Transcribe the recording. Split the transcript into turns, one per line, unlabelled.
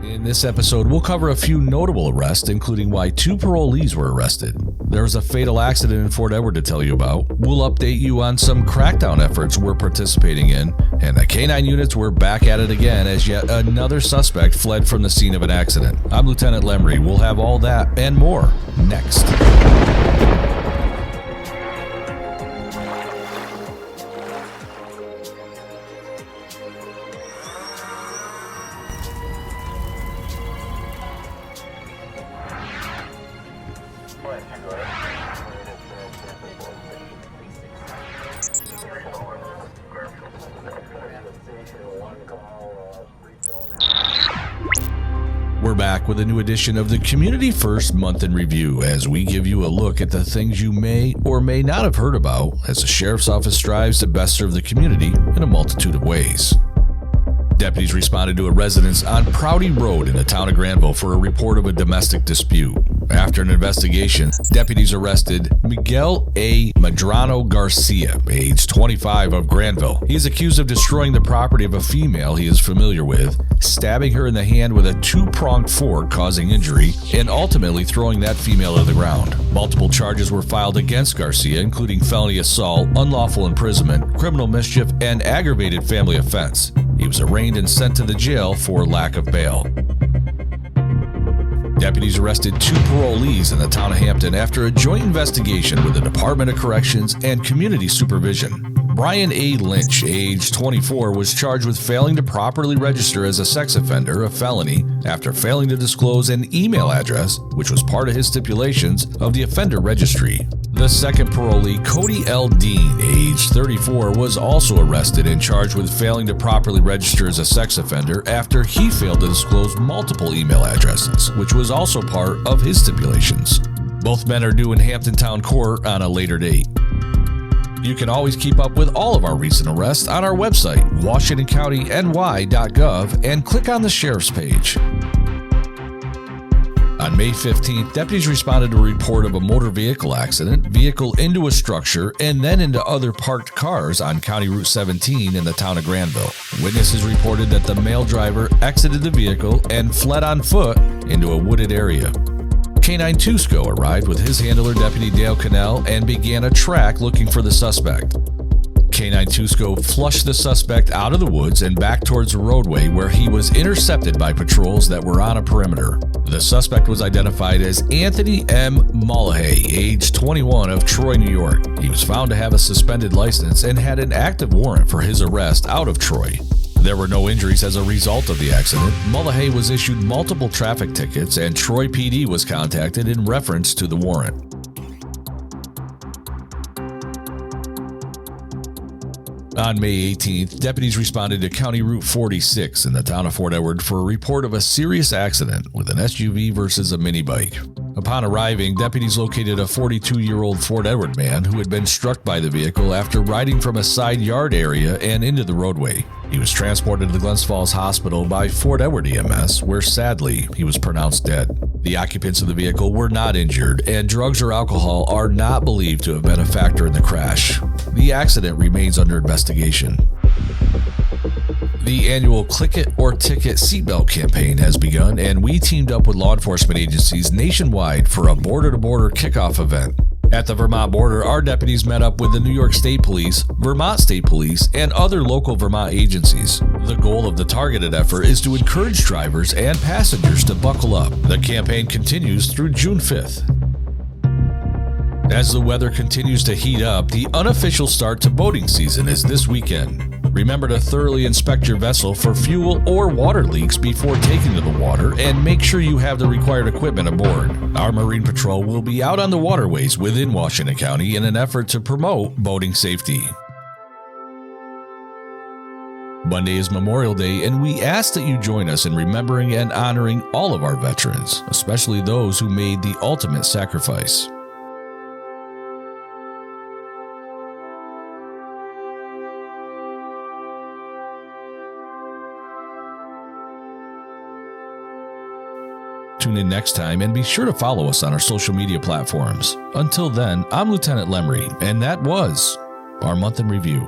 In this episode, we'll cover a few notable arrests, including why 2 parolees were arrested. There's a fatal accident in Fort Edward to tell you about. We'll update you on some crackdown efforts we're participating in. And the K-9 units were back at it again as yet another suspect fled from the scene of an accident. I'm Lieutenant Lemery. We'll have all that and more next. We're back with a new edition of the Community First Month in Review as we give you a look at the things you may or may not have heard about as the Sheriff's Office strives to best serve the community in a multitude of ways. Deputies responded to a residence on Prouty Road in the town of Granville for a report of a domestic dispute. After an investigation, deputies arrested Miguel A. Medrano Garcia, age 25, of Granville. He is accused of destroying the property of a female he is familiar with, stabbing her in the hand with a 2-pronged fork causing injury, and ultimately throwing that female to the ground. Multiple charges were filed against Garcia, including felony assault, unlawful imprisonment, criminal mischief, and aggravated family offense. He was arraigned and sent to the jail for lack of bail. Deputies arrested 2 parolees in the town of Hampton after a joint investigation with the Department of Corrections and Community Supervision. Brian A. Lynch, age 24, was charged with failing to properly register as a sex offender, a felony, after failing to disclose an email address, which was part of his stipulations of the offender registry. The second parolee, Cody L. Dean, age 34, was also arrested and charged with failing to properly register as a sex offender after he failed to disclose multiple email addresses, which was also part of his stipulations. Both men are due in Hampton Town Court on a later date. You can always keep up with all of our recent arrests on our website, WashingtonCountyNY.gov, and click on the Sheriff's page. On May 15th, deputies responded to a report of a motor vehicle accident, vehicle into a structure, and then into other parked cars on County Route 17 in the town of Granville. Witnesses reported that the male driver exited the vehicle and fled on foot into a wooded area. K-9 Tusko arrived with his handler, Deputy Dale Cannell, and began a track looking for the suspect. K-9 Tusko flushed the suspect out of the woods and back towards the roadway where he was intercepted by patrols that were on a perimeter. The suspect was identified as Anthony M. Mullihay, age 21, of Troy, New York. He was found to have a suspended license and had an active warrant for his arrest out of Troy. There were no injuries as a result of the accident. Mullihay was issued multiple traffic tickets, and Troy PD was contacted in reference to the warrant. On May 18th, deputies responded to County Route 46 in the town of Fort Edward for a report of a serious accident with an SUV versus a mini bike. Upon arriving, deputies located a 42-year-old Fort Edward man who had been struck by the vehicle after riding from a side yard area and into the roadway. He was transported to the Glens Falls Hospital by Fort Edward EMS, where sadly he was pronounced dead. The occupants of the vehicle were not injured, and drugs or alcohol are not believed to have been a factor in the crash. The accident remains under investigation. The annual Click It or Ticket seatbelt campaign has begun, and we teamed up with law enforcement agencies nationwide for a border-to-border kickoff event. At the Vermont border, our deputies met up with the New York State Police, Vermont State Police, and other local Vermont agencies. The goal of the targeted effort is to encourage drivers and passengers to buckle up. The campaign continues through June 5th. As the weather continues to heat up, the unofficial start to boating season is this weekend. Remember to thoroughly inspect your vessel for fuel or water leaks before taking to the water, and make sure you have the required equipment aboard. Our Marine Patrol will be out on the waterways within Washington County in an effort to promote boating safety. Monday is Memorial Day, and we ask that you join us in remembering and honoring all of our veterans, especially those who made the ultimate sacrifice. Tune in next time and be sure to follow us on our social media platforms. Until then, I'm Lieutenant Lemery, and that was our Month in Review.